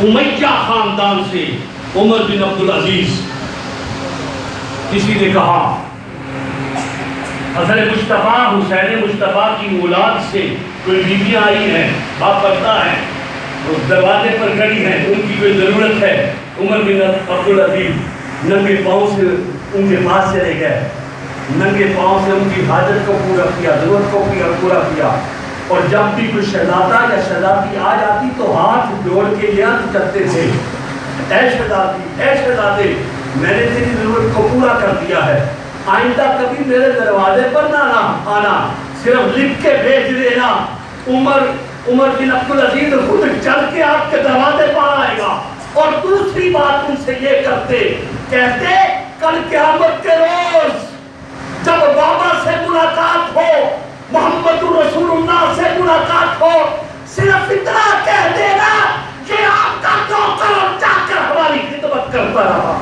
امیہ خاندان سے عمر بن عبدالعزیز. کسی نے کہا حسن مصطفیٰ حسین مصطفیٰ کی اولاد سے کوئی بیویاں آئی ہیں، باپ پڑھتا ہے، دروازے پر کھڑی ہیں، ان کی کوئی ضرورت ہے. عمر بن عبدالعزیز ننگے پاؤں سے ان کے پاس چلے گئے، ننگے پاؤں سے ان کی حاجت کو پورا کیا، ضرورت کو پورا کیا. اور جب بھی کوئی شہزادہ یا شہزادی آ جاتی تو ہاتھ جوڑ کے یہ عرض کرتے تھے، اے شہزادی، اے شہزادے، میں نے تیری ضرورت کو پورا کر دیا ہے، آئندہ کبھی میرے دروازے پر نہ آنا، صرف لکھ کے بھیج دینا. عمر بن عبدالعزیز خود چل کے آپ کے دروازے پر آئے گا. اور دوسری بات ان سے یہ کہتے کل قیامت کے روز جب بابا سے ملاقات ہو، محمد رسول اللہ سے ملاقات ہو، صرف اتنا کہہ دینا کہ آپ کا نوکر اور چاکر ہماری خدمت کرتا رہا.